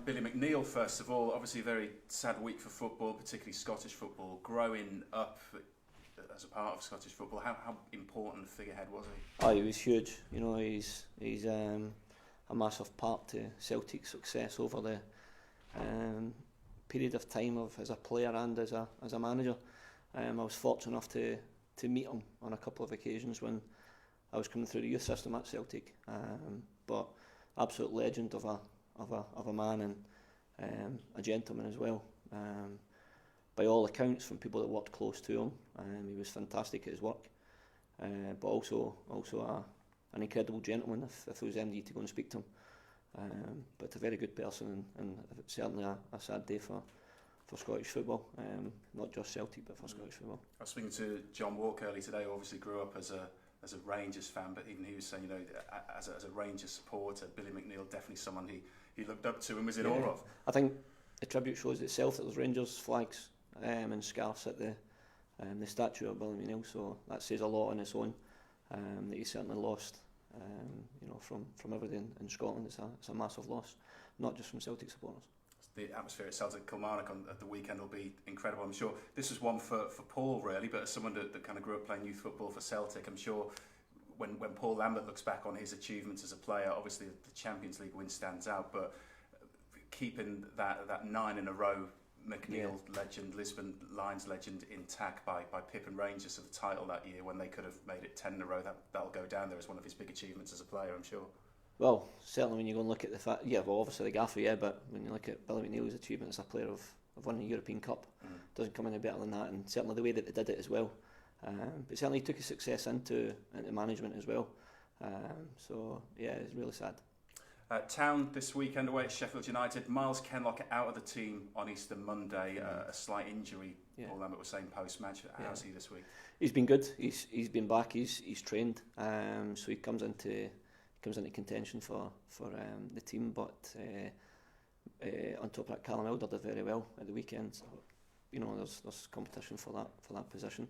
Billy McNeill, first of all, obviously a very sad week for football, particularly Scottish football. Growing up as a part of Scottish football, how important a figurehead was he? Oh, he was huge. You know, he's a massive part to Celtic's success over the period of time as a player and as a manager. I was fortunate enough to meet him on a couple of occasions when I was coming through the youth system at Celtic. But absolute legend of a man and a gentleman as well. By all accounts, from people that worked close to him, he was fantastic at his work. But also an incredible gentleman if there was any need to go and speak to him. But a very good person, and certainly a sad day for Scottish football, not just Celtic but for Scottish football. I was speaking to John Walk early today, who obviously grew up as a Rangers fan, but even he was saying, you know, as a Rangers supporter, Billy McNeill definitely someone he looked up to and was in awe of. I think the tribute shows itself that there's Rangers flags and scarves at the statue of Billy McNeill, so that says a lot on its own. That he certainly lost, from everything in Scotland. It's a massive loss, not just from Celtic supporters. The atmosphere at Celtic Kilmarnock at the weekend will be incredible. I'm sure this was one for Paul really, but as someone that kind of grew up playing youth football for Celtic, I'm sure when Paul Lambert looks back on his achievements as a player, obviously the Champions League win stands out, but keeping that 9 in a row McNeill legend, Lisbon Lions legend intact by Pip and Rangers for the title that year when they could have made it 10 in a row, that'll go down there as one of his big achievements as a player, I'm sure. Well, certainly when you go and look at the fact, obviously the gaffer, but when you look at Billy McNeill's achievement as a player of winning the European Cup, doesn't come any better than that, and certainly the way that they did it as well. But certainly he took his success into management as well. It's really sad. Town this weekend away at Sheffield United. Miles Kenlock out of the team on Easter Monday, a slight injury. Paul Lambert was saying post-match. How's he this week? He's been good. He's been back. He's trained. So he comes into contention for the team. But on top of that, Callum Elder did very well at the weekend. So, you know, there's competition for that position.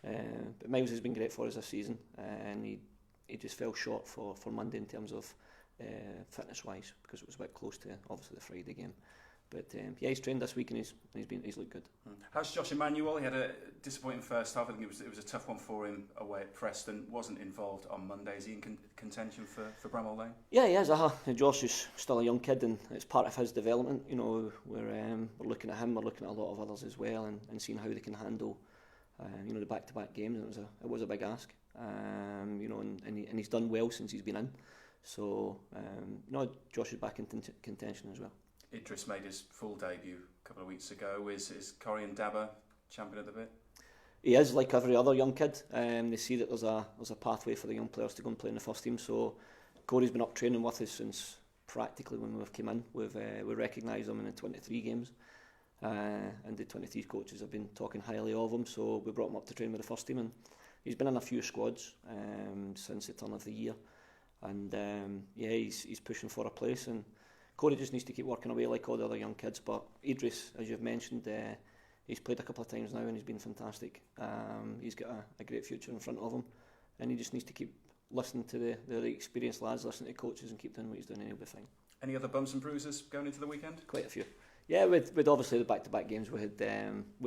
But Miles has been great for us this season, and he just fell short for Monday in terms of fitness wise, because it was a bit close to obviously the Friday game. But he's trained this week and he's looked good. How's Josh Emmanuel? He had a disappointing first half. I think it was a tough one for him away at Preston. Wasn't involved on Monday. Is he in contention for Bramall Lane? Yeah, he is. Josh is still a young kid, and it's part of his development. You know, we're looking at him. We're looking at a lot of others as well, and seeing how they can handle the back-to-back games. And it was a big ask. And he's done well since he's been in. So, Josh is back in contention as well. Idris made his full debut a couple of weeks ago. Is Corian Dabba champion of the bit? He is, like every other young kid. They see that there's a pathway for the young players to go and play in the first team. So, Corey's been up training with us since practically when we've come in. We recognised him in the 23 games. And the 23 coaches have been talking highly of him. So, we brought him up to train with the first team. And he's been in a few squads since the turn of the year. And he's pushing for a place, and Corey just needs to keep working away like all the other young kids. But Idris, as you've mentioned, he's played a couple of times now and he's been fantastic. He's got a great future in front of him, and he just needs to keep listening to the experienced lads, listening to coaches, and keep doing what he's doing, and he'll be fine. Any other bumps and bruises going into the weekend? Quite a few. Yeah, with obviously the back-to-back games, we had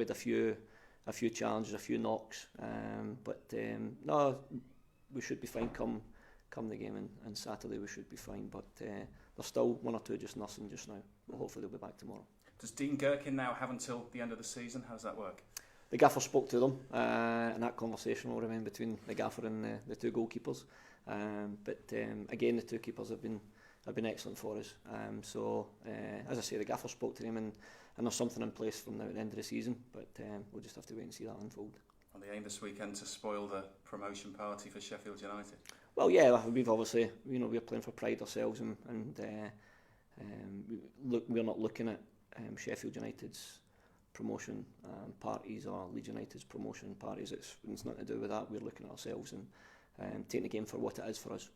a few challenges, a few knocks, no, we should be fine come the game and Saturday. We should be fine, but there's still one or two just nursing just now, but hopefully they'll be back tomorrow. Does Dean Gherkin now have until the end of the season? How does that work? The gaffer spoke to them, and that conversation will remain between the gaffer and the two goalkeepers. Again, the two keepers have been excellent for us. As I say, the gaffer spoke to them, and there's something in place from now at the end of the season, but we'll just have to wait and see that unfold. On the aim this weekend to spoil the promotion party for Sheffield United? Well, yeah, we've obviously, we're playing for pride ourselves, and we're not looking at Sheffield United's promotion parties or Leeds United's promotion parties. It's nothing to do with that. We're looking at ourselves and taking the game for what it is for us.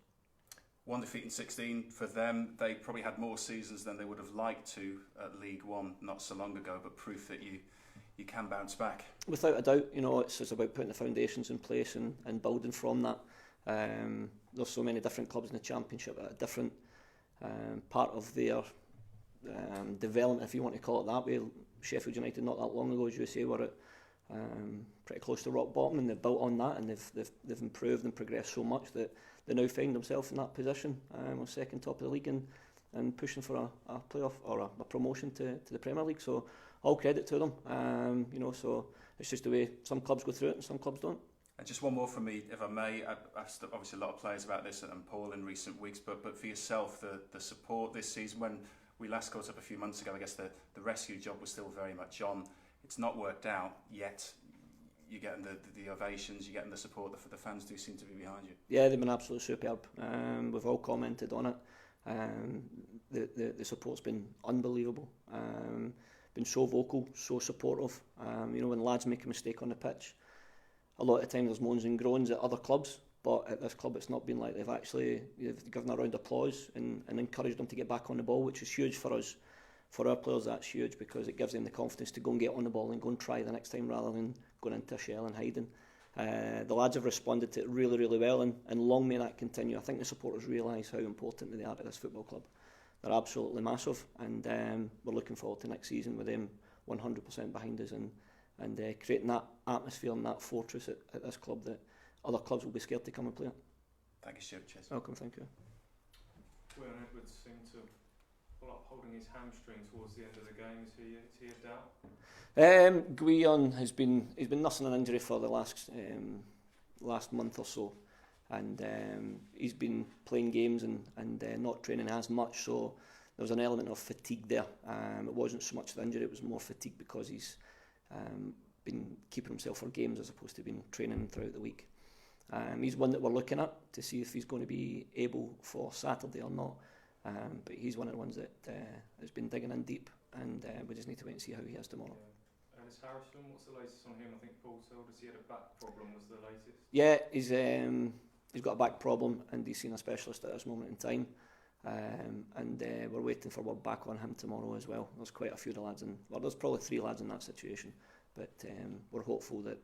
One defeat in 16 for them. They probably had more seasons than they would have liked to at League One not so long ago, but proof that you can bounce back. Without a doubt, it's about putting the foundations in place and building from that. There's so many different clubs in the Championship at a different part of their development, if you want to call it that way. Sheffield United not that long ago, as you say, were at pretty close to rock bottom, and they've built on that, and they've improved and progressed so much that they now find themselves in that position, on second top of the league, and pushing for a playoff or a promotion to the Premier League. So all credit to them. So it's just the way some clubs go through it and some clubs don't. And just one more from me, if I may. I've asked obviously a lot of players about this and Paul in recent weeks, but for yourself, the support this season, when we last caught up a few months ago, I guess the rescue job was still very much on. It's not worked out yet. You're getting the ovations, you're getting the support. The fans do seem to be behind you. Yeah, they've been absolutely superb. We've all commented on it. The support's been unbelievable. Been so vocal, so supportive. When lads make a mistake on the pitch, a lot of times there's moans and groans at other clubs, but at this club it's not been like they've given a round of applause and encouraged them to get back on the ball, which is huge for us. For our players, that's huge because it gives them the confidence to go and get on the ball and go and try the next time rather than going into a shell and hiding. The lads have responded to it really, really well, and long may that continue. I think the supporters realise how important they are to this football club. They're absolutely massive, and we're looking forward to next season with them 100% behind us and creating that atmosphere and that fortress at this club that other clubs will be scared to come and play at. Thank you, Stuart. Cheers. Welcome, thank you. Will Edwards seemed to pull up holding his hamstring towards the end of the game. Is he a doubt? Guion he's been nursing an injury for the last month or so, and he's been playing games and not training as much, so there was an element of fatigue there. It wasn't so much the injury, it was more fatigue because he's been keeping himself for games as opposed to been training throughout the week. He's one that we're looking at to see if he's going to be able for Saturday or not, but he's one of the ones that has been digging in deep, and we just need to wait and see how he is tomorrow. Yeah. Ellis Harrison, what's the latest on him? I think Paul told us he had a back problem, was the latest? Yeah, he's got a back problem and he's seen a specialist at this moment in time, and we're waiting for word back on him tomorrow as well. There's quite a few of the lads there's probably 3 lads in that situation, but we're hopeful that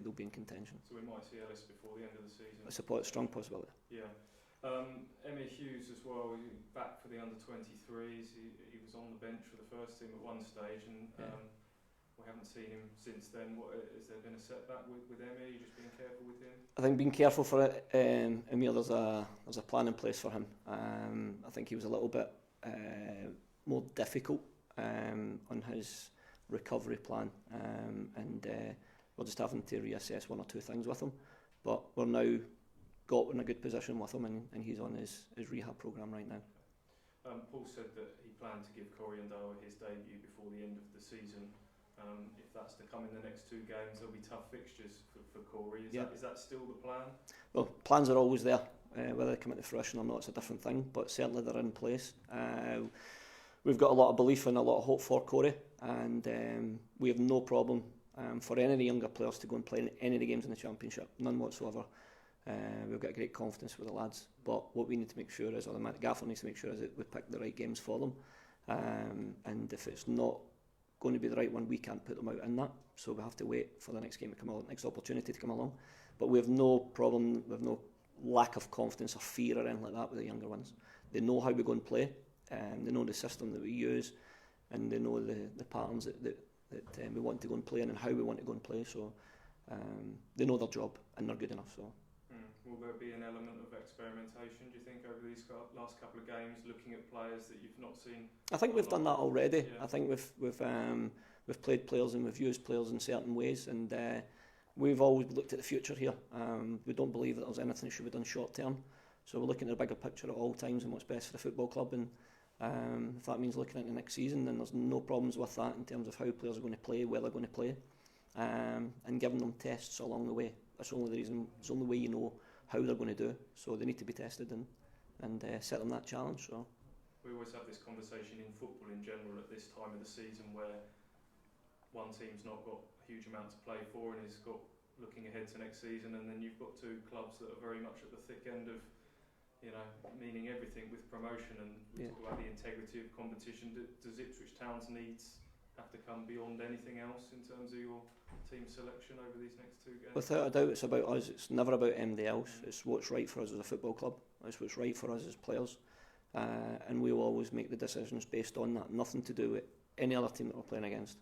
they'll be in contention. So we might see Ellis before the end of the season? I suppose it's a strong possibility. Yeah. Emmy Hughes as well, back for the under-23s. He was on the bench for the first team at one stage, and we haven't seen him since then. Has there been a setback with Emmy? Are you just being careful with him? I think being careful for it, Emil, there's a plan in place for him. I think he was a little bit more difficult on his recovery plan, and we're just having to reassess 1 or 2 things with him. But we're now in a good position with him, and he's on his rehab programme right now. Paul said that he planned to give Coriandaro his debut before the end of the season. If that's to come in the next 2 games, there'll be tough fixtures for Corey. Is that still the plan? Well, plans are always there. Whether they come into fruition or not, it's a different thing, but certainly they're in place. We've got a lot of belief and a lot of hope for Corey, and we have no problem for any of the younger players to go and play in any of the games in the Championship, none whatsoever. We've got great confidence with the lads, but what we need to make sure is, or the gaffer needs to make sure, is that we pick the right games for them, and if it's not going to be the right one, we can't put them out in that, so we have to wait for the next game to come along, next opportunity to come along. But we have no problem, we have no lack of confidence or fear or anything like that with the younger ones. They know how we go and play, they know the system that we use, and they know the patterns that we want to go and play in and how we want to go and play, so they know their job and they're good enough. So. Will there be an element of experimentation, do you think, over these last couple of games, looking at players that you've not seen? I think we've done that already. Yeah. I think we've played players and we've used players in certain ways, and we've always looked at the future here. We don't believe that there's anything that should be done short term, so we're looking at the bigger picture at all times and what's best for the football club, and if that means looking at the next season, then there's no problems with that in terms of how players are going to play, where they're going to play, and giving them tests along the way. That's only the reason. It's the only way you know how they're going to do, so they need to be tested and set them that challenge. So we always have this conversation in football in general at this time of the season where one team's not got a huge amount to play for and is looking ahead to next season, and then you've got 2 clubs that are very much at the thick end of, meaning everything with promotion, and we talk about the integrity of competition. Does Ipswich Town's needs have to come beyond anything else in terms of your team selection over these next 2 games? Without a doubt, it's about us. It's never about anybody else. It's what's right for us as a football club. It's what's right for us as players. and we will always make the decisions based on that. Nothing to do with any other team that we're playing against.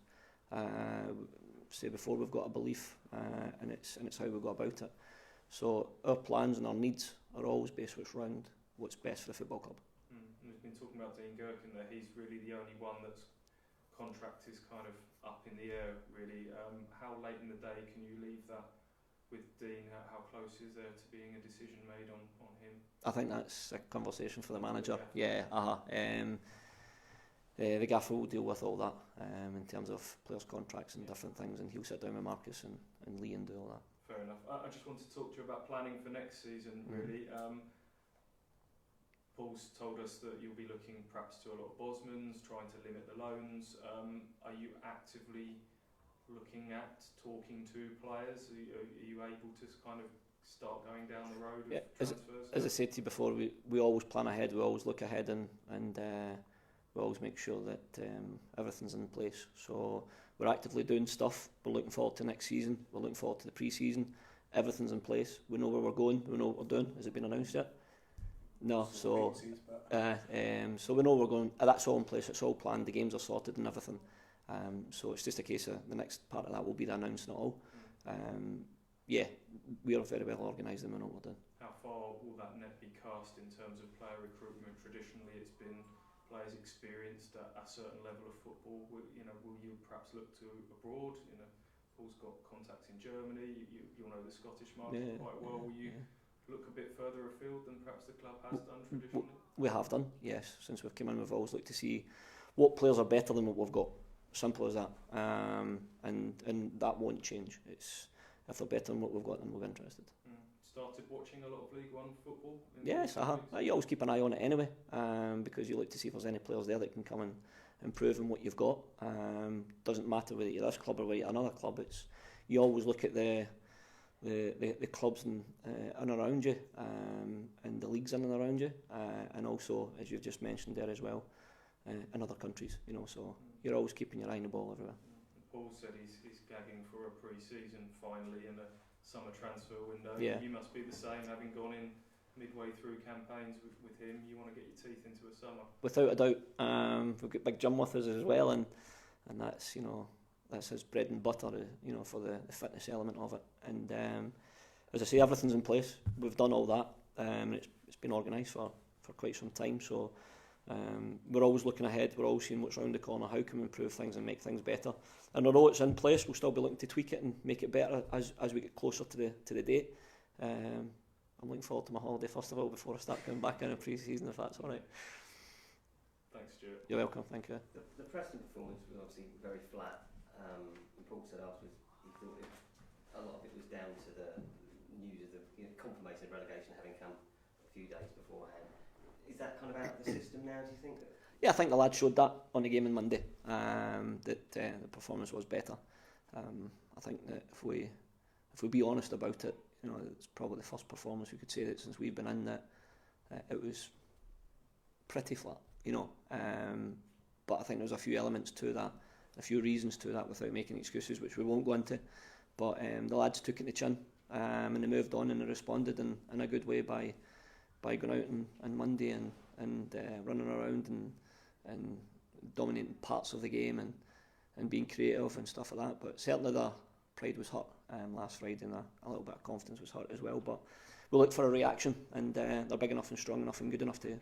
Say before, we've got a belief, and it's how we go about it. So our plans and our needs are always based around what's best for the football club. And we've been talking about Dean Gerken there. He's really the only one that's contract is kind of up in the air, really. How late in the day can you leave that with Dean? How close is there to being a decision made on him? I think that's a conversation for the manager. The gaffer will deal with all that in terms of players' contracts and different things, and he'll sit down with Marcus and Lee and do all that. Fair enough. I just want to talk to you about planning for next season, really. Paul's told us that you'll be looking perhaps to a lot of Bosmans, trying to limit the loans. Are you actively looking at talking to players? Are you able to kind of start going down the road of transfers? As I said to you before, we always plan ahead, we always look ahead, and we always make sure that everything's in place. So we're actively doing stuff. We're looking forward to next season. We're looking forward to the pre-season. Everything's in place. We know where we're going. We know what we're doing. Has it been announced yet? No. So we know we're going. That's all in place. It's all planned. The games are sorted and everything. So it's just a case of the next part of that will be the announcing it all. We are very well organised and we know what we're doing. How far will that net be cast in terms of player recruitment? Traditionally, it's been players experienced at a certain level of football. Will you perhaps look to abroad? Paul's got contacts in Germany. You'll know the Scottish market quite well. Will you look a bit further afield than perhaps the club has done traditionally? We have done, yes. Since we've come in, we've always looked to see what players are better than what we've got. Simple as that. And that won't change. It's if they're better than what we've got, then we'll be interested. Started watching a lot of League One football? Yes, you always keep an eye on it anyway, because you look to see if there's any players there that can come and improve on what you've got. Doesn't matter whether you're this club or whether you're another club. You always look at the clubs in and around you, and the leagues in and around you, and also, as you've just mentioned there as well, in other countries. So you're always keeping your eye on the ball everywhere. Paul said he's gagging for a pre-season finally in a summer transfer window. Yeah. You must be the same, having gone in midway through campaigns with him. You want to get your teeth into a summer. Without a doubt. We've got Big Jim with us as well, and that's that's his bread and butter, for the fitness element of it. And as I say, everything's in place. We've done all that, and it's been organised for quite some time. So we're always looking ahead. We're always seeing what's around the corner. How can we improve things and make things better? And although it's in place, we'll still be looking to tweak it and make it better as we get closer to the date. I'm looking forward to my holiday first of all before I start going back in a pre-season, if that's all right. Thanks, Stuart. You're welcome. Thank you. The Preston performance was obviously very flat. And Paul said afterwards he thought a lot of it was down to the news of the confirmation of relegation having come a few days beforehand. Is that kind of out of the system now, do you think? Yeah, I think the lads showed that on the game on Monday, that the performance was better. I think that if we be honest about it, it's probably the first performance we could say that since we've been in that it was pretty flat, but I think there's a few elements to that, a few reasons to that without making excuses, which we won't go into. But the lads took it in the chin, and they moved on and they responded in a good way by going out on Monday and running around and dominating parts of the game and being creative and stuff like that. But certainly their pride was hurt last Friday, and a little bit of confidence was hurt as well. But we'll look for a reaction, and they're big enough and strong enough and good enough to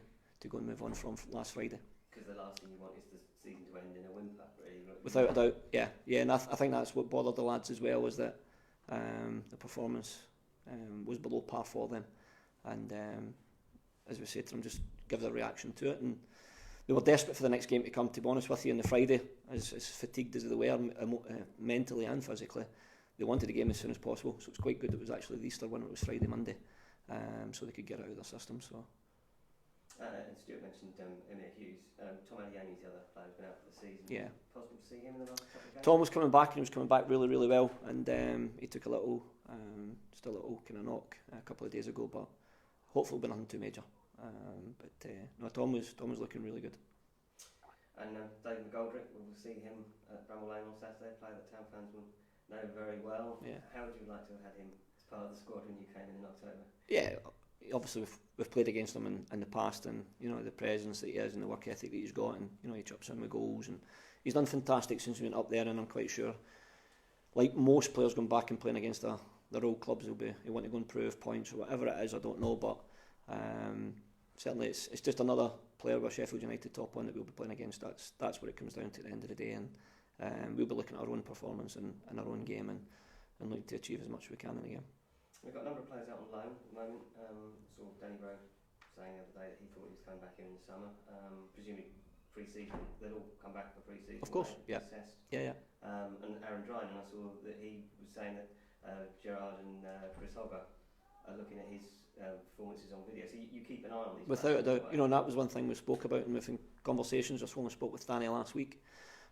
go and move on from last Friday. Because the last thing you want is the season to end in a whimper, really. Without a doubt, yeah. And I think that's what bothered the lads as well, was that the performance was below par for them. And as we said to them, just give their reaction to it. And they were desperate for the next game to come, to be honest with you. On the Friday, as fatigued as they were mentally and physically, they wanted the game as soon as possible. So it's quite good it was actually the Easter when it was Friday, Monday, so they could get out of their system. So. And Stuart mentioned Emir Hughes. Tom Aliani's the other player who's been out for the season. Yeah. Possible to see him in the last couple of games? Tom was coming back, and he was coming back really, really well. And he took a little, just a little kind of knock a couple of days ago, but hopefully it'll be nothing too major. No, Tom was looking really good. And David McGoldrick, we'll see him at Bramall Lane on Saturday, a player that town fans will know very well. Yeah. How would you like to have had him as part of the squad when you came in October? Yeah, obviously we've played against him in the past, and you know the presence that he has and the work ethic that he's got, and you know he chips in with goals, and he's done fantastic since he went up there. And I'm quite sure, like most players going back and playing against their old clubs, he'll want to go and prove points or whatever it is. I don't know, but certainly it's just another player with Sheffield United top on that we'll be playing against. That's what it comes down to at the end of the day, and we'll be looking at our own performance and our own game, and looking to achieve as much as we can in the game. We've got a number of players out on loan at the moment. Saw Danny Rowe saying the other day that he thought he was coming back in the summer. Presumably pre-season, they'll all come back for pre-season. Of course, yeah. Assessed. Yeah. And Aaron Drynan, I saw that he was saying that Gerard and Chris Hogger are looking at his performances on video. So you keep an eye on these. Without a doubt, you know, and that was one thing we spoke about, and within conversations. Just when we spoke with Danny last week,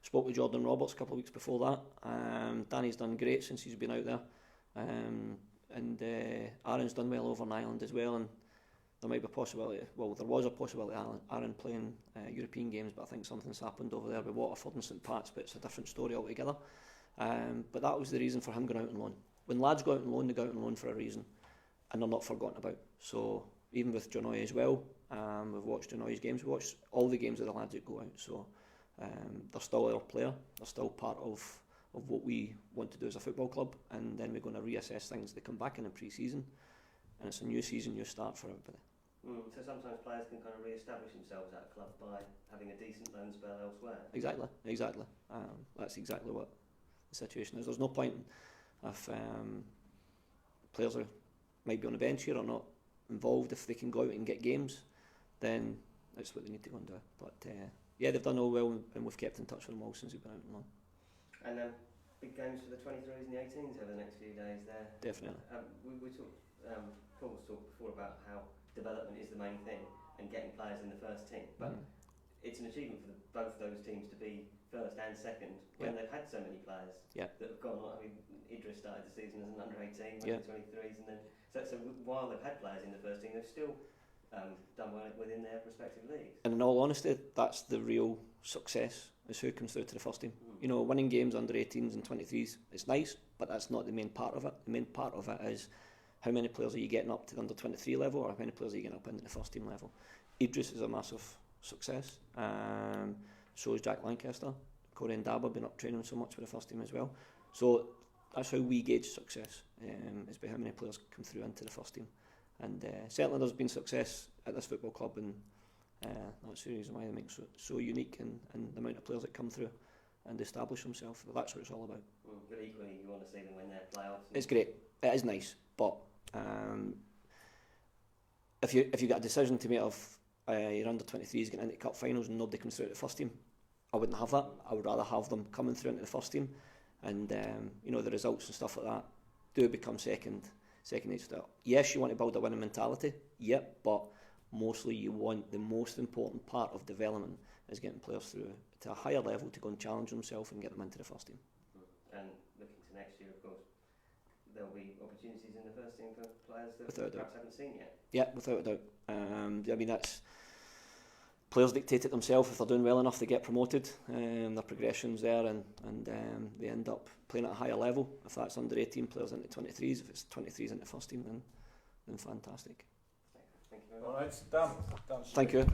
spoke with Jordan Roberts a couple of weeks before that. Danny's done great since he's been out there. And Aaron's done well over in Ireland as well, and there might be a possibility, well there was a possibility of Aaron playing European games, but I think something's happened over there with Waterford and St Pat's, but it's a different story altogether. But that was the reason for him going out on loan. When lads go out on loan, they go out on loan for a reason, and they're not forgotten about. So even with Jonoy as well, we've watched Jonoy's games, we watched all the games of the lads that go out, so they're still our player, they're still part of what we want to do as a football club, and then we're going to reassess things that come back in pre-season, and it's a new season, new start for everybody. So sometimes players can kind of re-establish themselves at a club by having a decent loan spell elsewhere. Exactly. That's exactly what the situation is. There's no point if players might be on the bench here or not involved. If they can go out and get games, then that's what they need to go and do. But yeah, they've done all well, and we've kept in touch with them all since we've been out on loan. And big games for the 23s and the 18s over the next few days there. Definitely. We talked, Paul's talked before about how development is the main thing and getting players in the first team. But it's an achievement for both those teams to be first and second when they've had so many players that have gone on. I mean, Idris started the season as an under-18, went to 23s, and then so while they've had players in the first team, they've still done well within their respective leagues. And in all honesty, that's the real success, is who comes through to the first team. You know, winning games under 18s and 23s, it's nice, but that's not the main part of it. The main part of it is how many players are you getting up to the under 23 level, or how many players are you getting up into the first team level. Idris is a massive success. So is Jack Lancaster. Corey and Dab have been up training so much with the first team as well. So that's how we gauge success, is by how many players come through into the first team. And certainly there's been success at this football club, and that's the reason why they make so unique, and the amount of players that come through and establish themselves. That's what it's all about. But equally, you want to see them win their playoffs. It's great. It is nice, but if you got a decision to make of your under 23s getting into cup finals and nobody comes through to the first team, I wouldn't have that. I would rather have them coming through into the first team, and you know, the results and stuff like that do become second nature to it. Yes, you want to build a winning mentality, yep, but mostly you want, the most important part of development is getting players through to a higher level to go and challenge themselves and get them into the first team. And looking to next year, of course, there'll be opportunities in the first team for players that Without perhaps haven't seen yet. Yeah, without a doubt. I mean, that's players dictate it themselves. If they're doing well enough, they get promoted. Their progression's there, and they end up playing at a higher level. If that's under 18 players into 23s, if it's 23s into first team, then fantastic. Thank you very much. All right, Dan. Thank you.